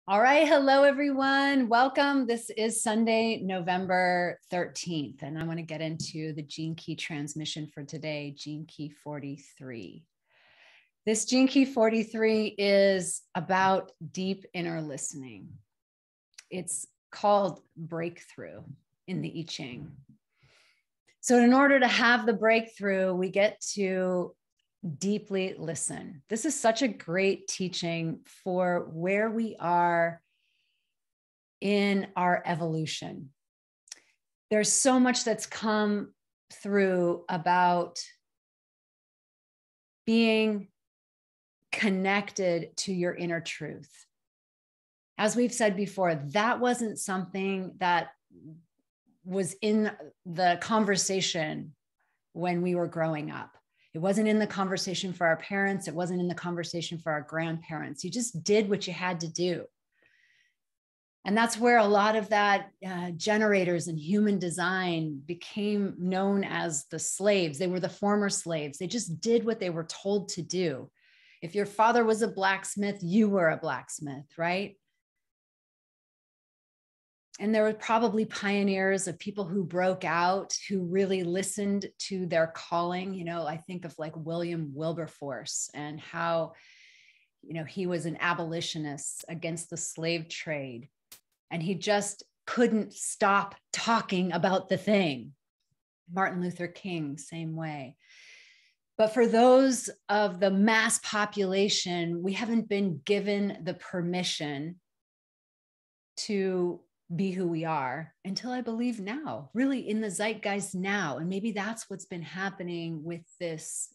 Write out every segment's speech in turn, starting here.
All right. Hello, everyone. Welcome. This is Sunday, November 13th, and I want to get into the gene key transmission for today, gene key 43. This gene key 43 is about deep inner listening. It's called breakthrough in the I Ching. So, in order to have the breakthrough, we get to deeply listen. This is such a great teaching for where we are in our evolution. There's so much that's come through about being connected to your inner truth. As we've said before, that wasn't something that was in the conversation when we were growing up. It wasn't in the conversation for our parents. It wasn't in the conversation for our grandparents. You just did what you had to do. And that's where a lot of that generators and human design became known as the slaves. They were the former slaves. They just did what they were told to do. If your father was a blacksmith, you were a blacksmith, right? And there were probably pioneers of people who broke out, who really listened to their calling. You know, I think of like William Wilberforce and how, he was an abolitionist against the slave trade. And he just couldn't stop talking about the thing. Martin Luther King, same way. But for those of the mass population, we haven't been given the permission to be who we are until I believe now, really in the zeitgeist now. And maybe that's what's been happening with this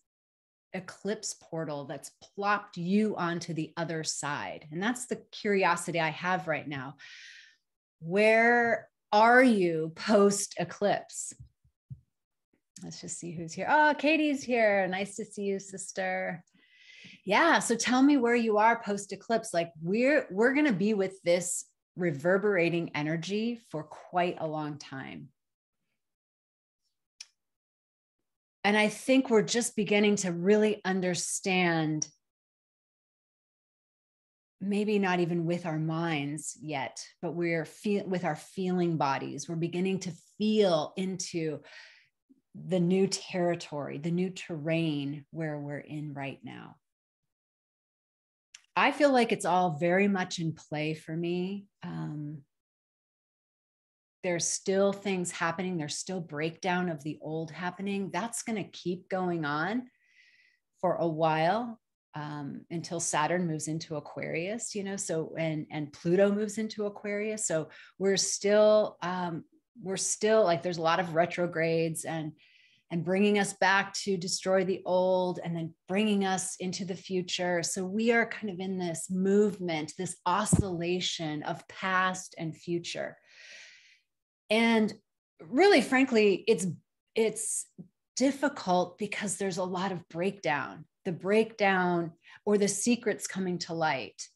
eclipse portal that's plopped you onto the other side. And that's the curiosity I have right now. Where are you post eclipse? Let's just see who's here. Oh, Katie's here. Nice to see you, sister. Yeah. So tell me where you are post eclipse. Like we're going to be with this reverberating energy for quite a long time. And I think we're just beginning to really understand, maybe not even with our minds yet, but we're with our feeling bodies. We're beginning to feel into the new territory, the new terrain where we're in right now. I feel like it's all very much in play for me. There's still things happening. There's still breakdown of the old happening. That's going to keep going on for a while until Saturn moves into Aquarius, so and Pluto moves into Aquarius. So we're still like there's a lot of retrogrades and bringing us back to destroy the old and then bringing us into the future. So we are kind of in this movement, this oscillation of past and future. And really, frankly, it's difficult because there's a lot of breakdown, the breakdown or the secrets coming to light,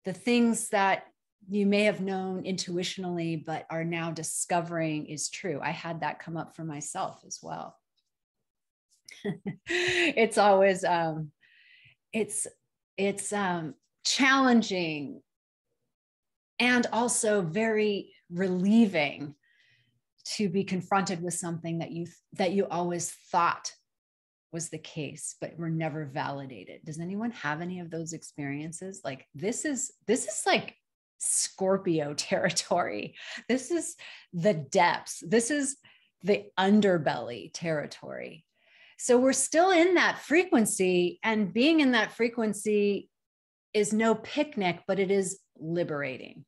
the things that you may have known intuitionally, but are now discovering is true. I had that come up for myself as well. It's always, it's challenging and also very relieving to be confronted with something that you always thought was the case, but were never validated. Does anyone have any of those experiences? Like this is like Scorpio territory. This is the depths. This is the underbelly territory. So we're still in that frequency, and being in that frequency is no picnic, but it is liberating.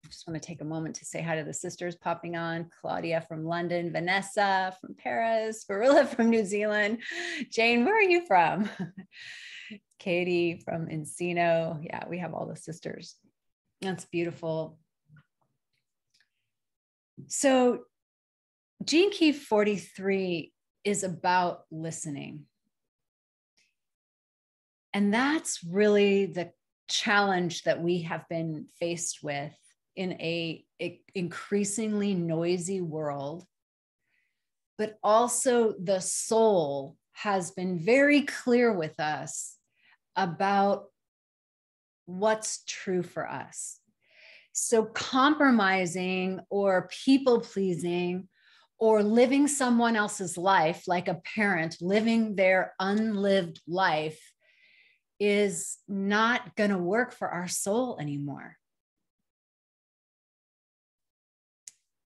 I just want to take a moment to say hi to the sisters popping on. Claudia from London, Vanessa from Paris, Barilla from New Zealand. Jane, where are you from? Katie from Encino. Yeah, we have all the sisters. That's beautiful. So Gene Key 43 is about listening. And that's really the challenge that we have been faced with in a increasingly noisy world. But also the soul has been very clear with us about what's true for us. So compromising or people pleasing or living someone else's life, like a parent living their unlived life, is not going to work for our soul anymore.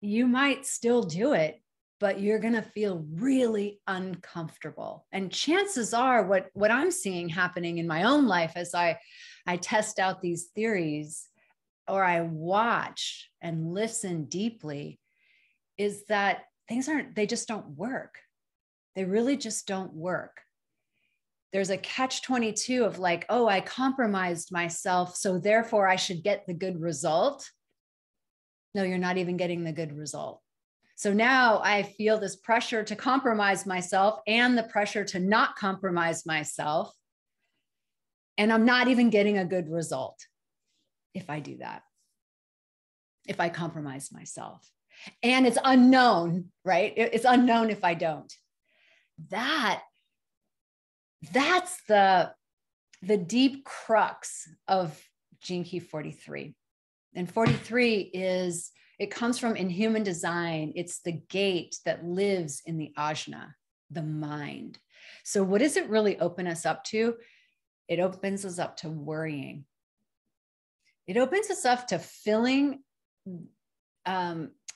You might still do it, but you're going to feel really uncomfortable. And chances are what I'm seeing happening in my own life as I test out these theories, or I watch and listen deeply, is that they just don't work. They really just don't work. There's a catch-22 of like, oh, I compromised myself, so therefore I should get the good result. No, you're not even getting the good result. So now I feel this pressure to compromise myself and the pressure to not compromise myself. And I'm not even getting a good result if I do that, if I compromise myself. And it's unknown, right? It's unknown if I don't. That's the deep crux of Gene Key 43. And 43 it comes from in human design. It's the gate that lives in the ajna, the mind. So what does it really open us up to? It opens us up to worrying. It opens us up to filling,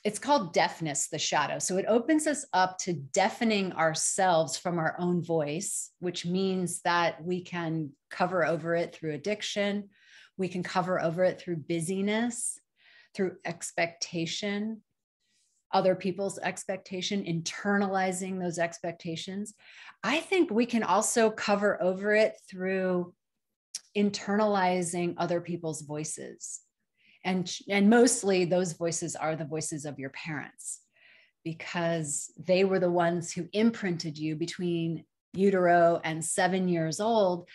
it's called deafness, the shadow. So it opens us up to deafening ourselves from our own voice, which means that we can cover over it through addiction. We can cover over it through busyness, through expectation, other people's expectation, internalizing those expectations. I think we can also cover over it through internalizing other people's voices. And mostly those voices are the voices of your parents, because they were the ones who imprinted you between utero and 7 years old.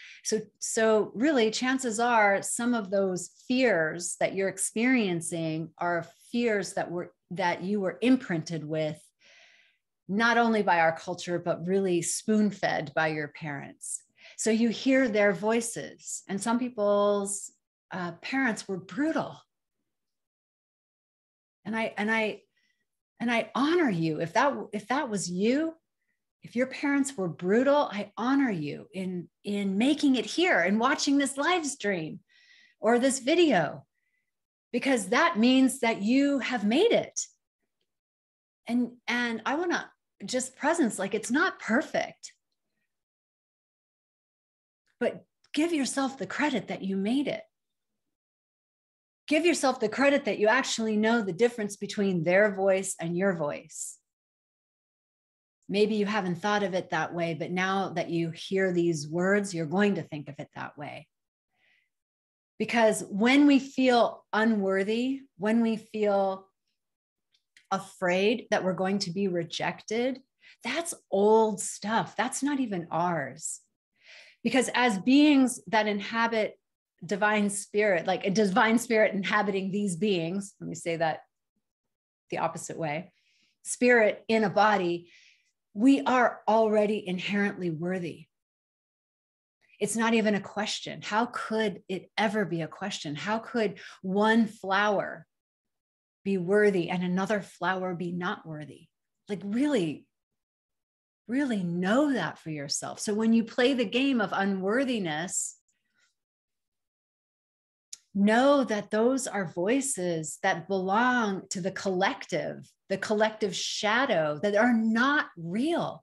So really, chances are some of those fears that you're experiencing are fears that you were imprinted with, not only by our culture, but really spoon-fed by your parents. So you hear their voices, and some people's parents were brutal. And I honor you. If that was you, if your parents were brutal, I honor you in making it here and watching this live stream or this video, because that means that you have made it. And I want to just presence, like, it's not perfect, but give yourself the credit that you made it. Give yourself the credit that you actually know the difference between their voice and your voice. Maybe you haven't thought of it that way, but now that you hear these words, you're going to think of it that way. Because when we feel unworthy, when we feel afraid that we're going to be rejected, that's old stuff. That's not even ours. Because as beings that inhabit divine spirit, like a divine spirit inhabiting these beings, let me say that the opposite way, spirit in a body, we are already inherently worthy. It's not even a question. How could it ever be a question? How could one flower be worthy and another flower be not worthy? Like, really, really know that for yourself. So when you play the game of unworthiness, know that those are voices that belong to the collective shadow, that are not real.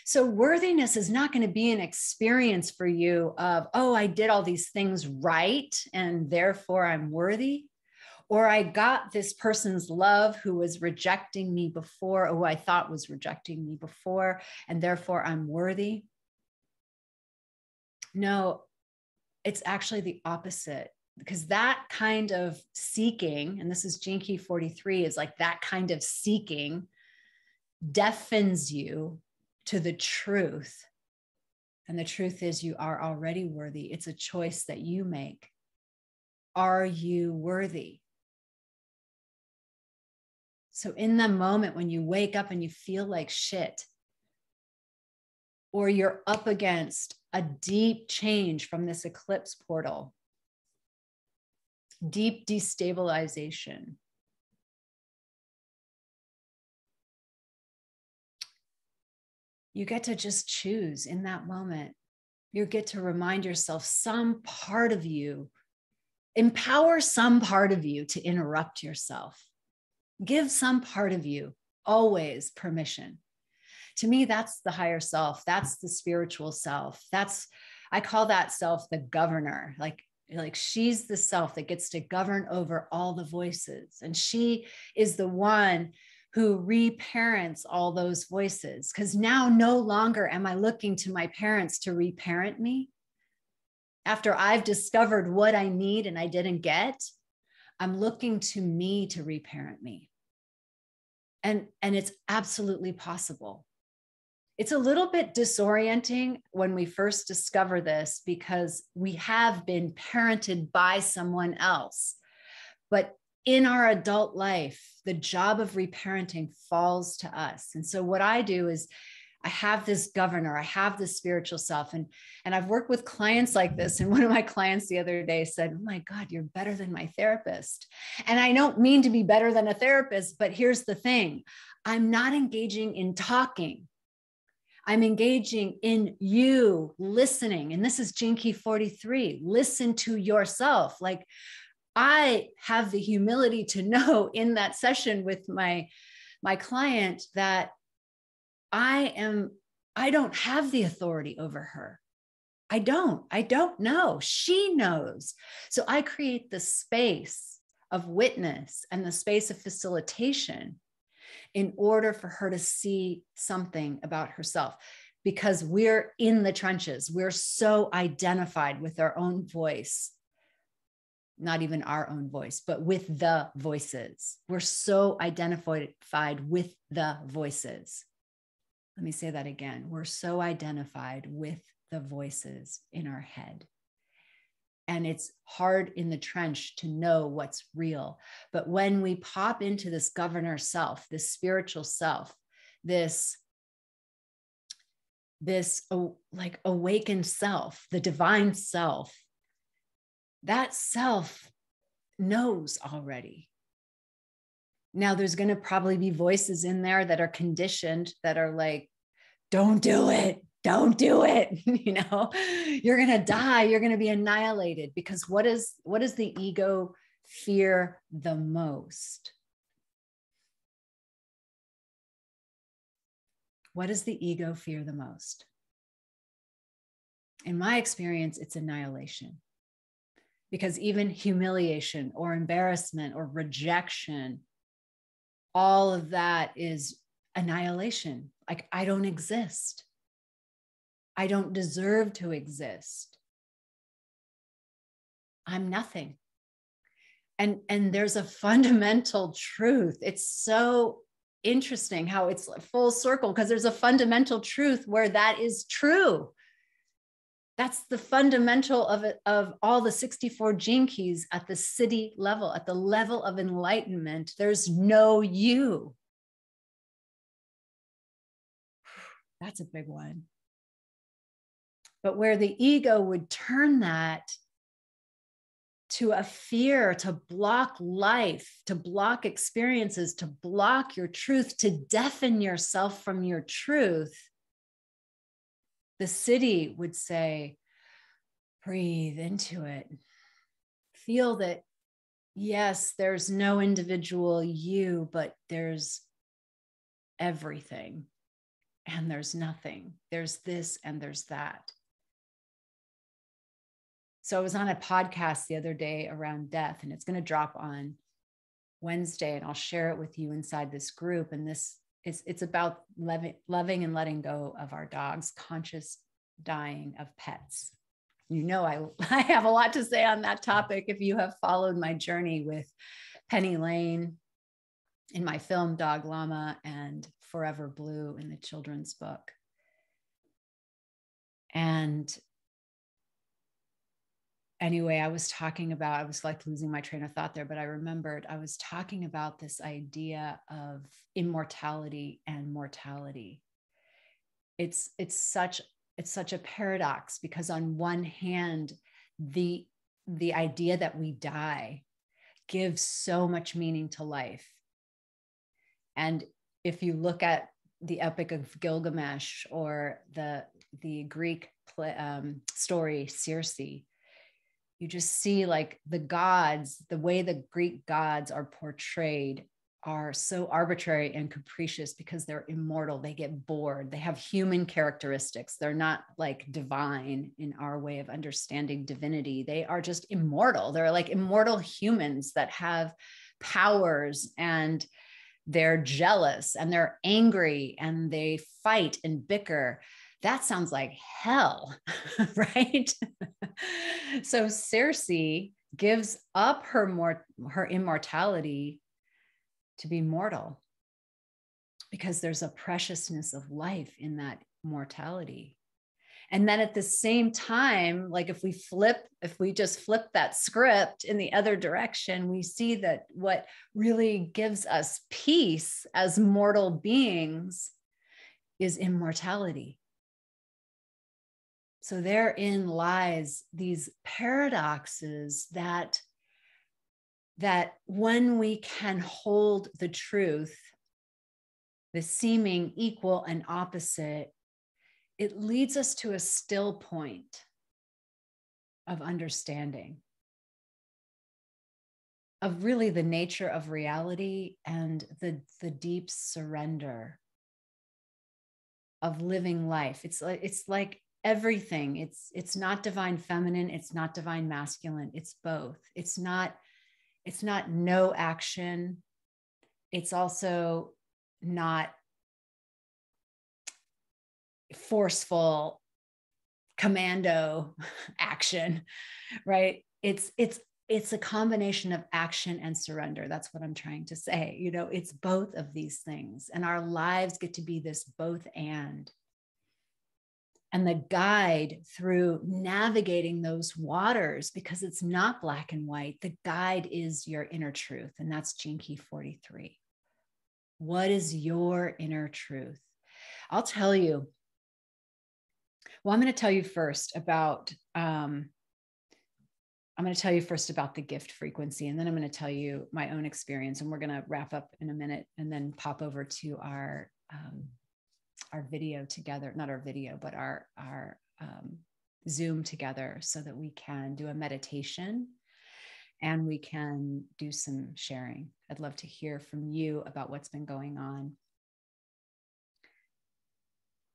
So worthiness is not going to be an experience for you of, oh, I did all these things right, and therefore I'm worthy. Or I got this person's love who was rejecting me before, or who I thought was rejecting me before, and therefore I'm worthy. No, it's actually the opposite. Because that kind of seeking, and this is Gene Key 43, is like that kind of seeking deafens you to the truth. And the truth is, you are already worthy. It's a choice that you make. Are you worthy? So in the moment when you wake up and you feel like shit, or you're up against a deep change from this eclipse portal, deep destabilization. You get to just choose in that moment. You get to remind yourself some part of you, empower some part of you to interrupt yourself. Give some part of you always permission. To me, that's the higher self. That's the spiritual self. I call that self the governor. Like she's the self that gets to govern over all the voices. And she is the one who reparents all those voices. Because now no longer am I looking to my parents to reparent me. After I've discovered what I need and I didn't get, I'm looking to me to reparent me. And it's absolutely possible. It's a little bit disorienting when we first discover this because we have been parented by someone else. But in our adult life, the job of reparenting falls to us. And so what I do is I have this governor, I have this spiritual self. And I've worked with clients like this. And one of my clients the other day said, "Oh my God, you're better than my therapist." And I don't mean to be better than a therapist, but here's the thing. I'm not engaging in talking. I'm engaging in you listening. And this is Gene Key 43. Listen to yourself. Like I have the humility to know in that session with my client that I don't have the authority over her. I don't know. She knows. So I create the space of witness and the space of facilitation in order for her to see something about herself, because we're in the trenches. We're so identified with our own voice, not even our own voice, but with the voices. We're so identified with the voices. Let me say that again. We're so identified with the voices in our head. And it's hard in the trench to know what's real. But when we pop into this governor self, this spiritual self, this like awakened self, the divine self, that self knows already. Now there's going to probably be voices in there that are conditioned, that are like, "Don't do it. Don't do it." You're going to die. You're going to be annihilated. Because what does the ego fear the most? What does the ego fear the most? In my experience, it's annihilation. Because even humiliation or embarrassment or rejection, all of that is annihilation. Like, I don't exist. I don't deserve to exist. I'm nothing. And there's a fundamental truth. It's so interesting how it's full circle, because there's a fundamental truth where that is true. That's the fundamental of it, of all the 64 gene keys at the city level, at the level of enlightenment. There's no you. That's a big one. But where the ego would turn that to a fear, to block life, to block experiences, to block your truth, to deafen yourself from your truth, the city would say, breathe into it. Feel that, yes, there's no individual you, but there's everything. And there's nothing. There's this and there's that. So I was on a podcast the other day around death, and it's going to drop on Wednesday, and I'll share it with you inside this group. And it's about loving and letting go of our dogs, conscious dying of pets. I have a lot to say on that topic. If you have followed my journey with Penny Lane in my film Dog Llama and Forever Blue in the children's book. And anyway, I was like losing my train of thought there, but I remembered I was talking about this idea of immortality and mortality. It's such a paradox, because on one hand, the idea that we die gives so much meaning to life. And if you look at the Epic of Gilgamesh or the Greek story Circe, you just see like the gods, the way the Greek gods are portrayed are so arbitrary and capricious because they're immortal. They get bored. They have human characteristics. They're not like divine in our way of understanding divinity. They are just immortal. They're like immortal humans that have powers, and they're jealous and they're angry and they fight and bicker. That sounds like hell, right? So Circe gives up her immortality to be mortal, because there's a preciousness of life in that mortality. And then at the same time, like if we just flip that script in the other direction, we see that what really gives us peace as mortal beings is immortality. So therein lies these paradoxes that when we can hold the truth, the seeming equal and opposite, it leads us to a still point of understanding of really the nature of reality and the deep surrender of living life. It's like everything. It's not divine feminine. It's not divine masculine. It's both. It's not no action. It's also not forceful commando action, right? It's a combination of action and surrender. That's what I'm trying to say. You know, it's both of these things, and our lives get to be this both and. And the guide through navigating those waters, because it's not black and white, the guide is your inner truth. And that's Gene Key 43. What is your inner truth? I'll tell you. Well, I'm going to tell you first about the gift frequency, and then I'm going to tell you my own experience, and we're going to wrap up in a minute and then pop over to our video together, not our video, but our Zoom together, so that we can do a meditation and we can do some sharing. I'd love to hear from you about what's been going on.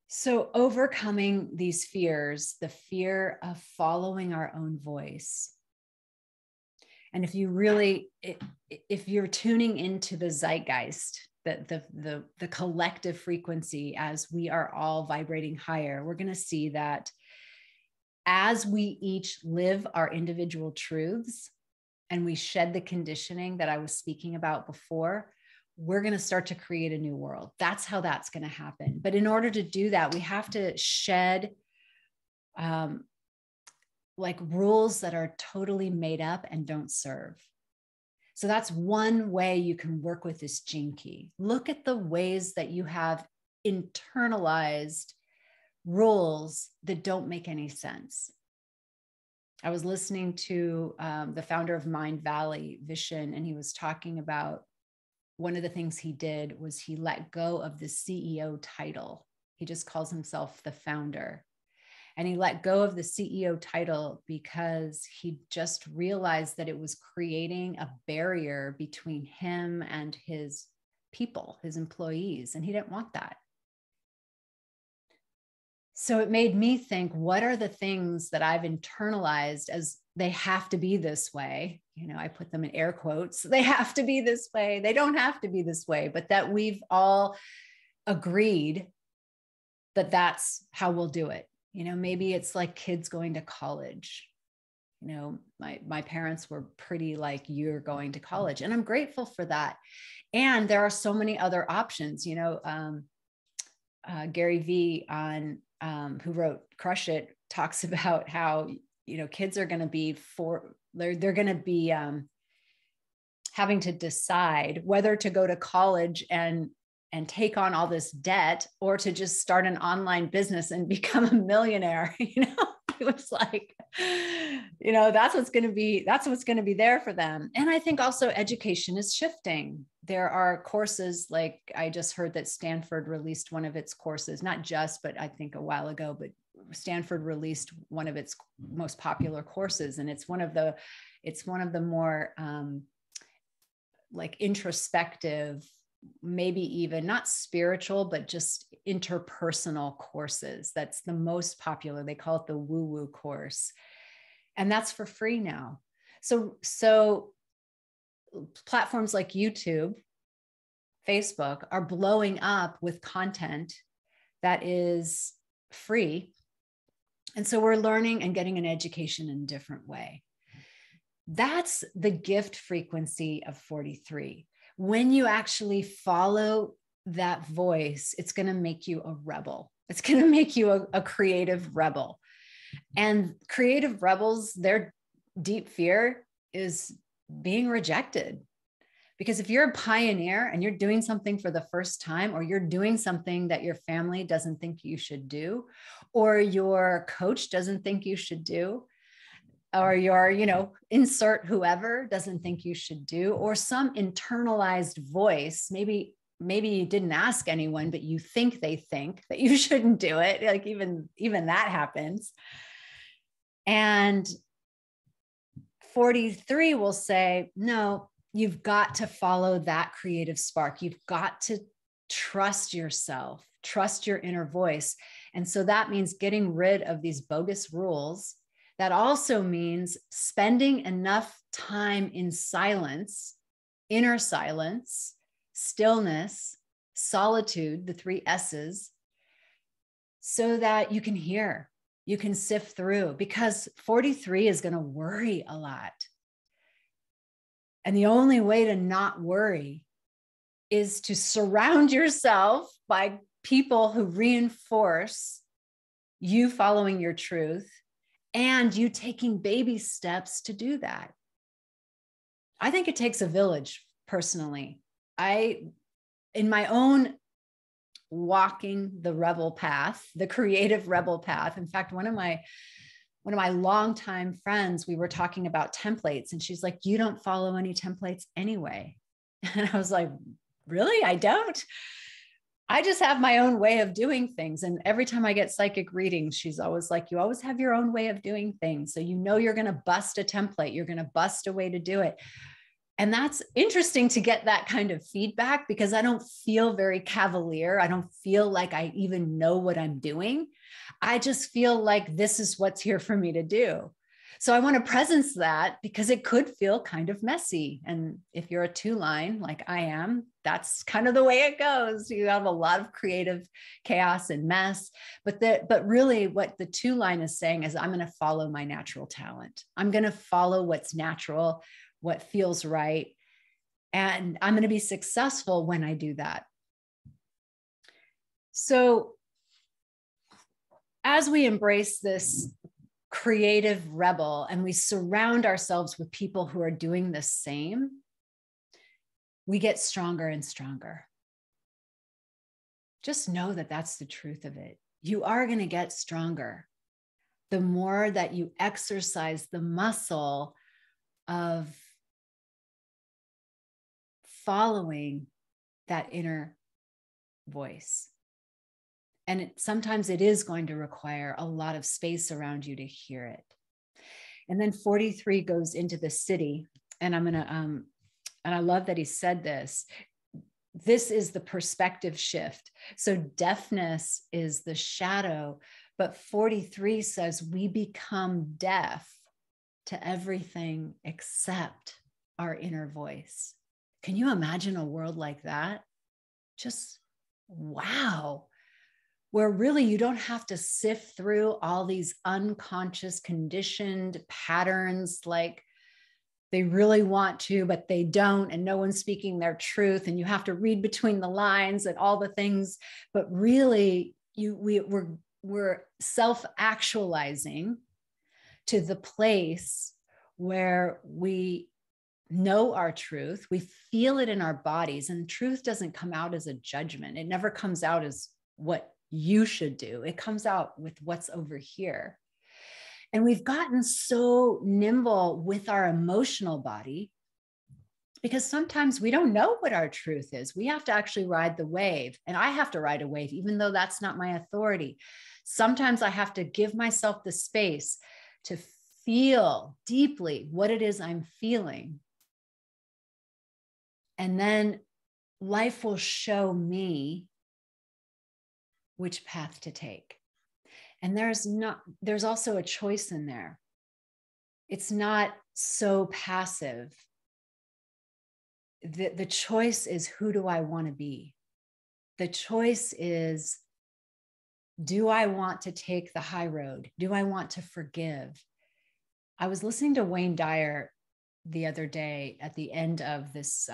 So overcoming these fears, the fear of following our own voice. And if you're tuning into the zeitgeist, the collective frequency, as we are all vibrating higher, we're going to see that as we each live our individual truths and we shed the conditioning that I was speaking about before, we're going to start to create a new world. That's how that's going to happen. But in order to do that, we have to shed like rules that are totally made up and don't serve. So that's one way you can work with this gene key. Look at the ways that you have internalized rules that don't make any sense. I was listening to the founder of Mind Valley, Vishen, and he was talking about one of the things he did was he let go of the CEO title. He just calls himself the founder. And he let go of the CEO title because he just realized that it was creating a barrier between him and his people, his employees, and he didn't want that. So it made me think, what are the things that I've internalized as they have to be this way? You know, I put them in air quotes. They have to be this way. They don't have to be this way, but that we've all agreed that that's how we'll do it. You know, maybe it's like kids going to college. You know, my parents were pretty like, you're going to college, and I'm grateful for that. And there are so many other options. You know, Gary Vee who wrote Crush It talks about how, you know, kids are going to be they're going to be having to decide whether to go to college and take on all this debt or to just start an online business and become a millionaire, you know? It was like, that's what's going to be there for them. And I think also education is shifting. There are courses, like I just heard that Stanford released one of its courses, not just, but I think a while ago, but Stanford released one of its most popular courses. And it's one of the more like introspective, maybe even not spiritual, but just interpersonal courses. That's the most popular. They call it the woo-woo course. And that's for free now. So platforms like YouTube, Facebook are blowing up with content that is free. And so we're learning and getting an education in a different way. That's the gift frequency of 43. When you actually follow that voice, it's going to make you a rebel. It's going to make you a creative rebel. And creative rebels, their deep fear is being rejected. Because if you're a pioneer and you're doing something for the first time, or you're doing something that your family doesn't think you should do, or your coach doesn't think you should do, or your, insert whoever doesn't think you should do, or some internalized voice, maybe you didn't ask anyone, but you think they think that you shouldn't do it. Like even that happens. And 43 will say, no, you've got to follow that creative spark. You've got to trust yourself, trust your inner voice. And so that means getting rid of these bogus rules. That also means spending enough time in silence, inner silence, stillness, solitude, the 3 S's, so that you can hear, you can sift through, because 43 is going to worry a lot. And the only way to not worry is to surround yourself by people who reinforce you following your truth, and you taking baby steps to do that. I think it takes a village, personally. In my own walking the rebel path, the creative rebel path. In fact, one of my longtime friends, we were talking about templates, and she's like, you don't follow any templates anyway. And I was like, really? I don't? I just have my own way of doing things. And every time I get psychic readings, she's always like, you always have your own way of doing things. So you're going to bust a template. You're going to bust a way to do it. And that's interesting to get that kind of feedback, because I don't feel very cavalier. I don't feel like I even know what I'm doing. I just feel like this is what's here for me to do. So I want to presence that, because it could feel kind of messy. And if you're a 2-line like I am, that's kind of the way it goes. You have a lot of creative chaos and mess. But really what the 2-line is saying is, I'm going to follow my natural talent. I'm going to follow what's natural, what feels right. And I'm going to be successful when I do that. So as we embrace this creative rebel and we surround ourselves with people who are doing the same, we get stronger and stronger. Just know that that's the truth of it. You are going to get stronger the more that you exercise the muscle of following that inner voice. And sometimes it is going to require a lot of space around you to hear it. And then 43 goes into the city. And I'm going to, and I love that he said this. This is the perspective shift. So deafness is the shadow, but 43 says we become deaf to everything except our inner voice. Can you imagine a world like that? Just wow. Where really you don't have to sift through all these unconscious conditioned patterns, like they really want to, but they don't, and no one's speaking their truth, and you have to read between the lines and all the things. But really, we're self-actualizing to the place where we know our truth, we feel it in our bodies, and truth doesn't come out as a judgment. It never comes out as what you should do. It comes out with what's over here. And we've gotten so nimble with our emotional body because sometimes we don't know what our truth is. We have to actually ride the wave. And I have to ride a wave, even though that's not my authority. Sometimes I have to give myself the space to feel deeply what it is I'm feeling. And then life will show me which path to take. And there's also a choice in there. It's not so passive. The choice is, who do I want to be? The choice is, do I want to take the high road? Do I want to forgive? I was listening to Wayne Dyer the other day at the end of this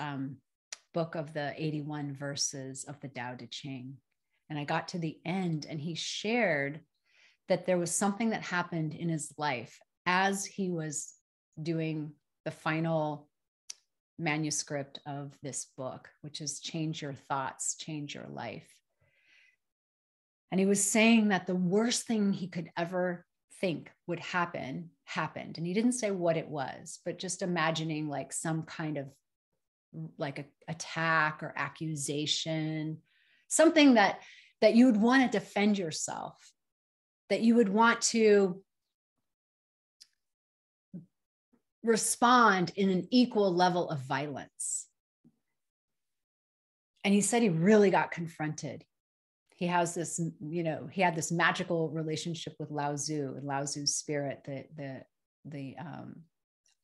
book of the 81 verses of the Tao Te Ching. And I got to the end and he shared that there was something that happened in his life as he was doing the final manuscript of this book, which is Change Your Thoughts, Change Your Life. And he was saying that the worst thing he could ever think would happen happened. And he didn't say what it was, but just imagining like some kind of like a attack or accusation, something that you would want to defend yourself, that you would want to respond in an equal level of violence. And he said he really got confronted. He has this, he had this magical relationship with Lao Tzu and Lao Tzu's spirit, the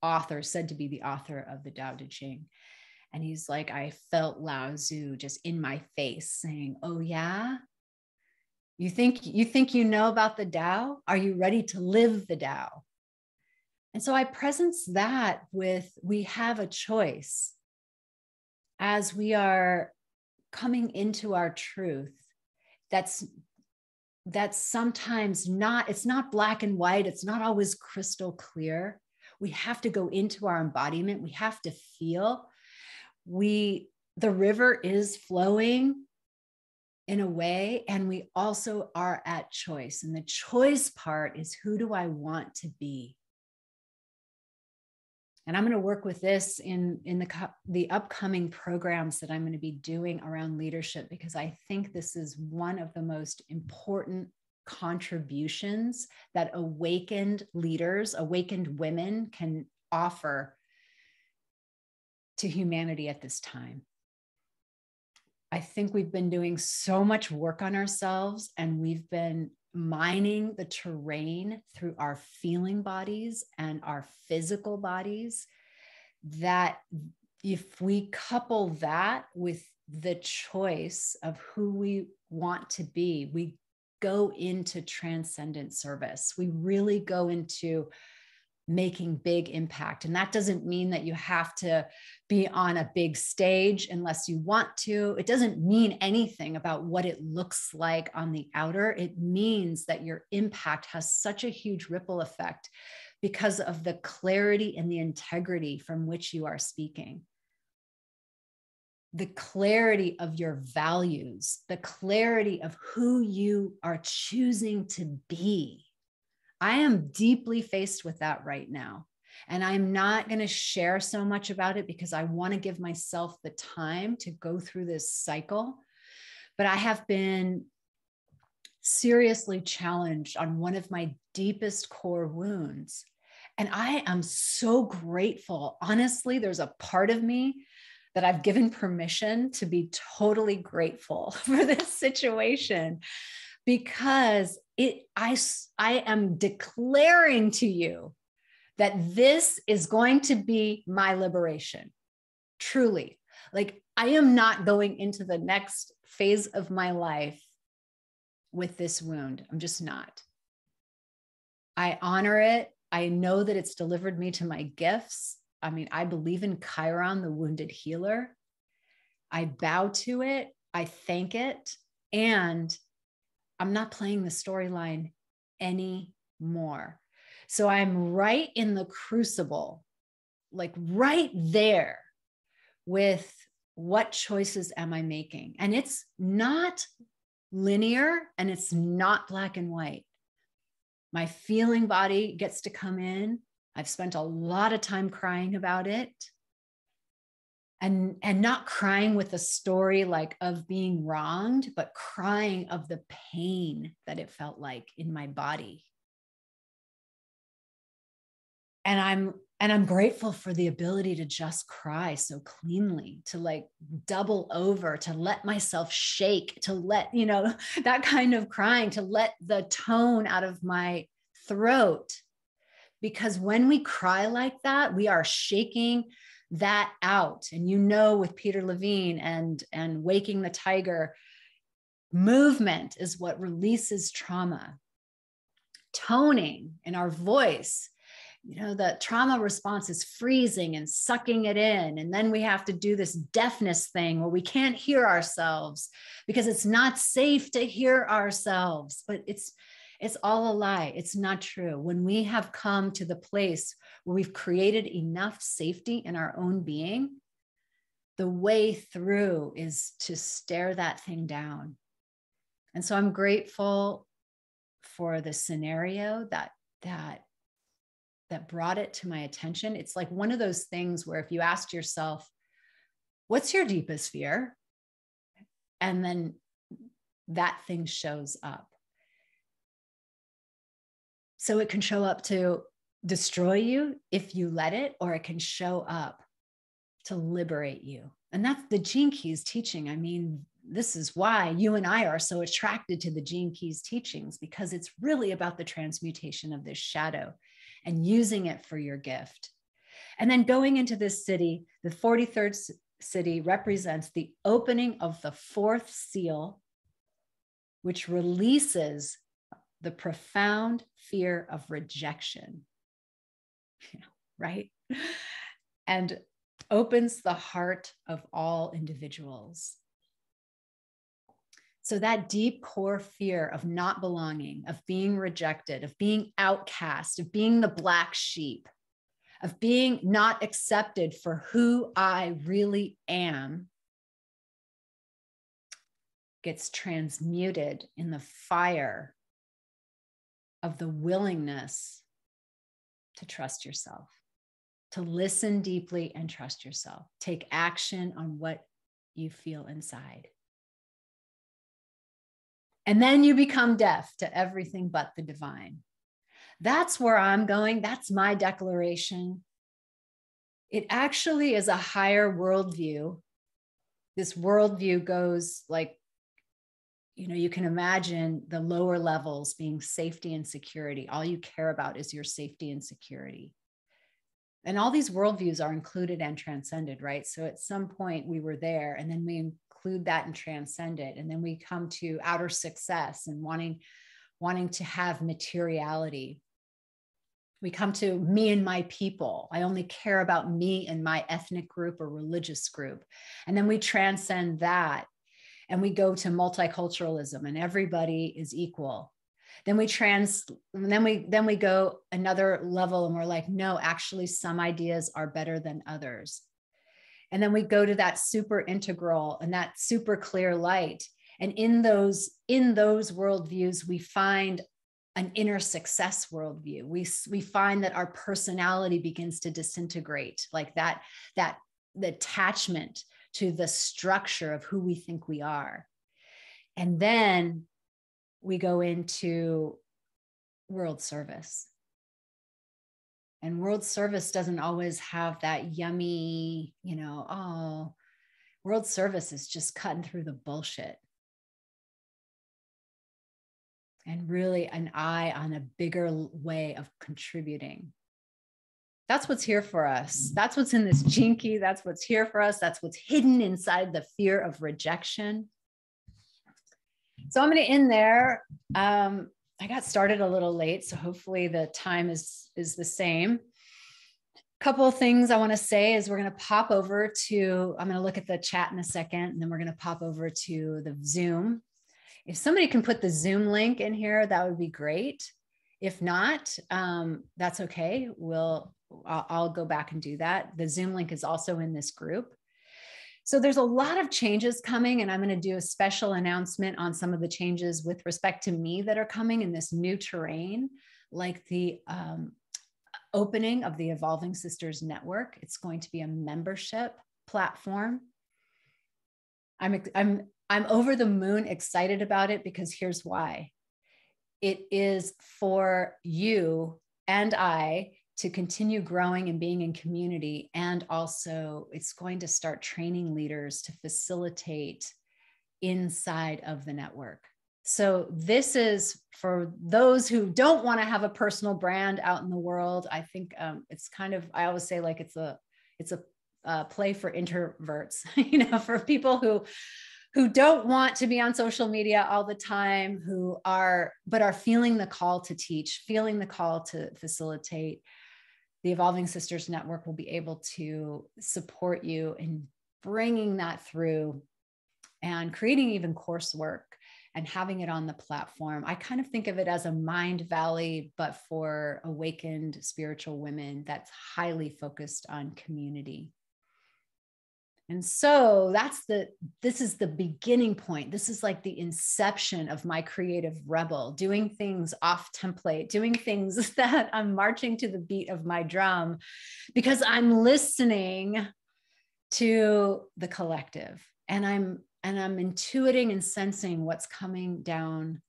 author, said to be the author of the Tao Te Ching. And he's like, I felt Lao Tzu just in my face saying, oh yeah, you think you know about the Tao? Are you ready to live the Tao? And so I presence that with, we have a choice as we are coming into our truth. That's sometimes not, it's not black and white. It's not always crystal clear. We have to go into our embodiment. We have to feel. The river is flowing in a way, and we also are at choice. And the choice part is, who do I want to be? And I'm going to work with this in the upcoming programs that I'm going to be doing around leadership, because I think this is one of the most important contributions that awakened leaders, awakened women can offer to humanity at this time. I think we've been doing so much work on ourselves, and we've been mining the terrain through our feeling bodies and our physical bodies, that if we couple that with the choice of who we want to be, we go into transcendent service. We really go into making big impact. And that doesn't mean that you have to be on a big stage unless you want to. It doesn't mean anything about what it looks like on the outer. It means that your impact has such a huge ripple effect because of the clarity and the integrity from which you are speaking. The clarity of your values, the clarity of who you are choosing to be. I am deeply faced with that right now. And I'm not going to share so much about it because I want to give myself the time to go through this cycle. But I have been seriously challenged on one of my deepest core wounds. And I am so grateful. Honestly, there's a part of me that I've given permission to be totally grateful for this situation, because I am declaring to you that this is going to be my liberation. Truly. Like, I am not going into the next phase of my life with this wound. I'm just not. I honor it. I know that it's delivered me to my gifts. I mean, I believe in Chiron, the wounded healer. I bow to it. I thank it. And I'm not playing the storyline anymore. So I'm right in the crucible, like right there with what choices am I making? And it's not linear and it's not black and white. My feeling body gets to come in. I've spent a lot of time crying about it. And not crying with a story like of being wronged, but crying of the pain that it felt like in my body. And I'm grateful for the ability to just cry so cleanly, to like double over, to let myself shake, to let, that kind of crying, to let the tone out of my throat. Because when we cry like that, we are shaking that out. And with Peter Levine and Waking the Tiger, movement is what releases trauma. Toning in our voice, the trauma response is freezing and sucking it in. And then we have to do this deafness thing where we can't hear ourselves because it's not safe to hear ourselves. But it's all a lie. It's not true. When we have come to the place where we've created enough safety in our own being, the way through is to stare that thing down. And so I'm grateful for the scenario that brought it to my attention. It's like one of those things where if you asked yourself, what's your deepest fear? And then that thing shows up. So it can show up to destroy you if you let it, or it can show up to liberate you. And that's the Gene Keys teaching. I mean, this is why you and I are so attracted to the Gene Keys teachings, because it's really about the transmutation of this shadow and using it for your gift. And then going into this city, the 43rd city represents the opening of the 4th seal, which releases the profound fear of rejection, right? And opens the heart of all individuals. So that deep core fear of not belonging, of being rejected, of being outcast, of being the black sheep, of being not accepted for who I really am, gets transmuted in the fire of the willingness to trust yourself, to listen deeply and trust yourself. Take action on what you feel inside. And then you become deaf to everything but the divine. That's where I'm going. That's my declaration. It actually is a higher worldview. This worldview goes like, you can imagine the lower levels being safety and security. All you care about is your safety and security. And all these worldviews are included and transcended, right? So at some point we were there, and then we include that and transcend it. And then we come to outer success and wanting to have materiality. We come to me and my people. I only care about me and my ethnic group or religious group. And then we transcend that. And we go to multiculturalism, and everybody is equal. Then we go another level, and we're like, no, actually, some ideas are better than others. And then we go to that super integral and that super clear light. And in those worldviews, we find an inner success worldview. We find that our personality begins to disintegrate, like that the attachment to the structure of who we think we are. And then we go into world service. And world service doesn't always have that yummy, world service is just cutting through the bullshit. And really an eye on a bigger way of contributing. That's what's here for us. That's what's in this Gene Key. That's what's here for us. That's what's hidden inside the fear of rejection. So I'm going to end there. I got started a little late, so hopefully the time is the same. A couple of things I want to say is we're going to pop over to, I'm going to look at the chat in a second, and then we're going to pop over to the Zoom. If somebody can put the Zoom link in here, that would be great. If not, that's okay. I'll go back and do that. The Zoom link is also in this group. So there's a lot of changes coming, and I'm going to do a special announcement on some of the changes with respect to me that are coming in this new terrain. like the opening of the Evolving Sisters Network. It's going to be a membership platform. I'm over the moon excited about it, because here's why. It is for you and I to continue growing and being in community. And also it's going to start training leaders to facilitate inside of the network. So this is for those who don't want to have a personal brand out in the world. I think it's kind of, I always say, like, it's a play for introverts, for people who don't want to be on social media all the time, but are feeling the call to teach, feeling the call to facilitate. The Evolving Sisters Network will be able to support you in bringing that through and creating even coursework and having it on the platform. I kind of think of it as a Mind Valley, but for awakened spiritual women, that's highly focused on community. And so this is the beginning point. This is like the inception of my creative rebel, doing things off template, doing things that I'm marching to the beat of my drum, because I'm listening to the collective, and I'm intuiting and sensing what's coming down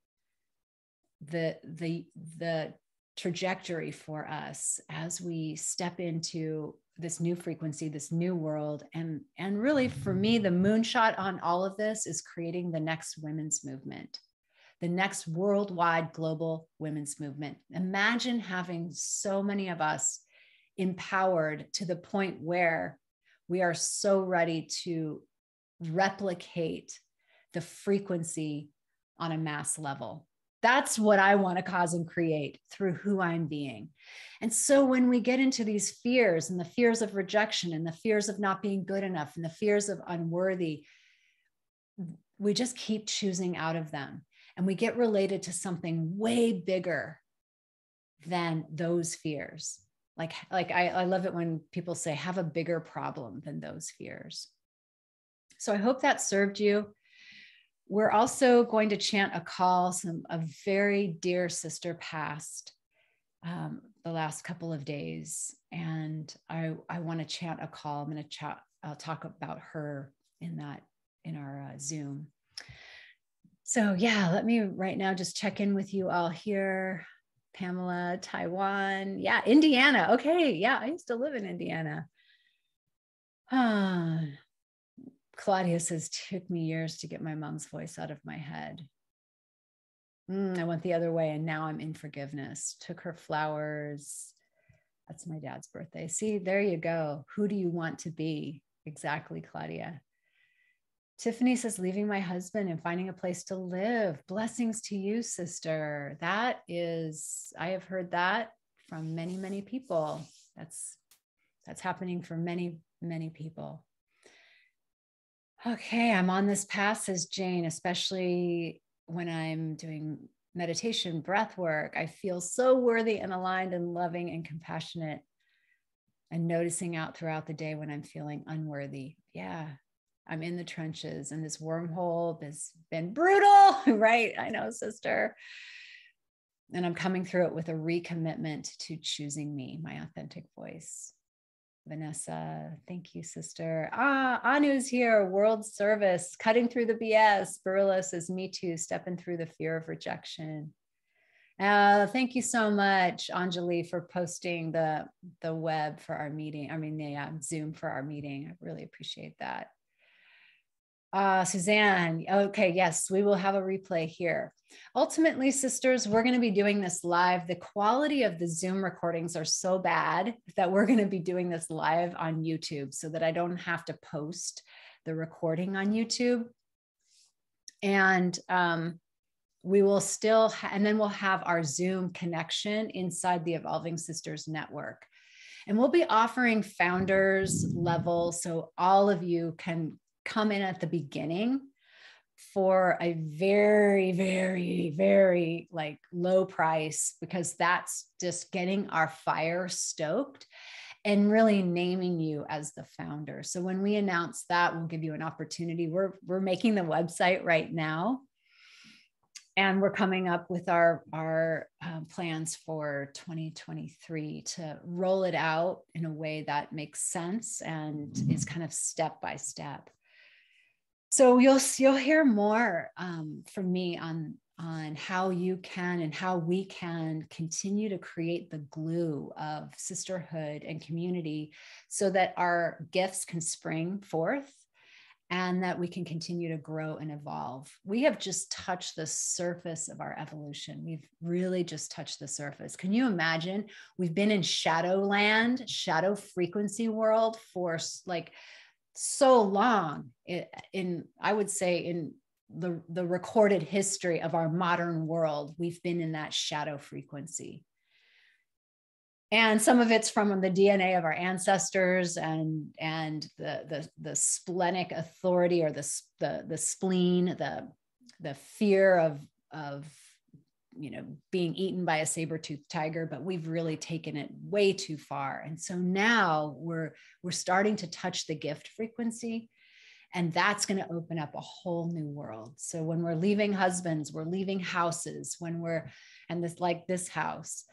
the trajectory for us as we step into this new frequency, this new world. And really, for me, the moonshot on all of this is creating the next women's movement, the next worldwide global women's movement. Imagine having so many of us empowered to the point where we are so ready to replicate the frequency on a mass level. That's what I want to cause and create through who I'm being. And so when we get into these fears, and the fears of rejection, and the fears of not being good enough, and the fears of unworthy, we just keep choosing out of them. And we get related to something way bigger than those fears. Like I love it when people say, have a bigger problem than those fears. So I hope that served you. We're also going to chant a call. A very dear sister passed the last couple of days, and I want to chant a call. I'm going to I'll talk about her in our Zoom. So yeah, let me right now just check in with you all here. Pamela, Taiwan, yeah, Indiana. Okay, yeah, I used to live in Indiana. Claudia says, took me years to get my mom's voice out of my head. I went the other way, and now I'm in forgiveness. Took her flowers. That's my dad's birthday. See, there you go. Who do you want to be? Exactly, Claudia. Tiffany says, leaving my husband and finding a place to live. Blessings to you, sister. I have heard that from many, many people. That's happening for many, many people. Okay, I'm on this path, says Jane, especially when I'm doing meditation, breath work. I feel so worthy and aligned and loving and compassionate, and noticing out throughout the day when I'm feeling unworthy. Yeah, I'm in the trenches, and this wormhole has been brutal, right? I know, sister. And I'm coming through it with a recommitment to choosing me, my authentic voice. Vanessa, thank you, sister. Anu's here, world service, cutting through the BS. Barilla says, me too, stepping through the fear of rejection. Thank you so much, Anjali, for posting the web for our meeting. Zoom for our meeting. I really appreciate that. Suzanne, okay, yes, we will have a replay here. Ultimately, sisters, we're going to be doing this live. The quality of the Zoom recordings are so bad that we're going to be doing this live on YouTube, so that I don't have to post the recording on YouTube. And we will still, and then we'll have our Zoom connection inside the Evolving Sisters Network. And we'll be offering founders level, so all of you can come in at the beginning for a very, very, very low price, because that's just getting our fire stoked and really naming you as the founder. So when we announce that, we'll give you an opportunity. We're making the website right now. And we're coming up with our plans for 2023 to roll it out in a way that makes sense and is kind of step by step. So you'll hear more from me on how you can and how we can continue to create the glue of sisterhood and community so that our gifts can spring forth and that we can continue to grow and evolve. We have just touched the surface of our evolution. We've really just touched the surface. Can you imagine? We've been in shadow land, shadow frequency world for like so long I would say in the recorded history of our modern world, we've been in that shadow frequency. And some of it's from the DNA of our ancestors and the splenic authority or the spleen, the fear of being eaten by a saber-toothed tiger, but we've really taken it way too far. And so now we're starting to touch the gift frequency, and that's going to open up a whole new world. So when we're leaving husbands, we're leaving houses, this house,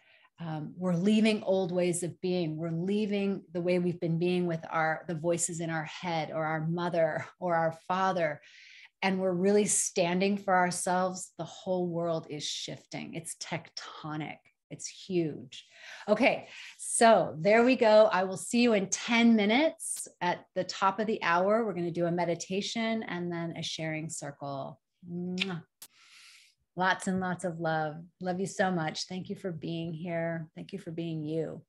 we're leaving old ways of being. We're leaving the way we've been being with the voices in our head or our mother or our father. And we're really standing for ourselves. The whole world is shifting. It's tectonic. It's huge. Okay, so there we go. I will see you in 10 minutes at the top of the hour. We're going to do a meditation and then a sharing circle. Mwah. Lots and lots of love. Love you so much. Thank you for being here. Thank you for being you.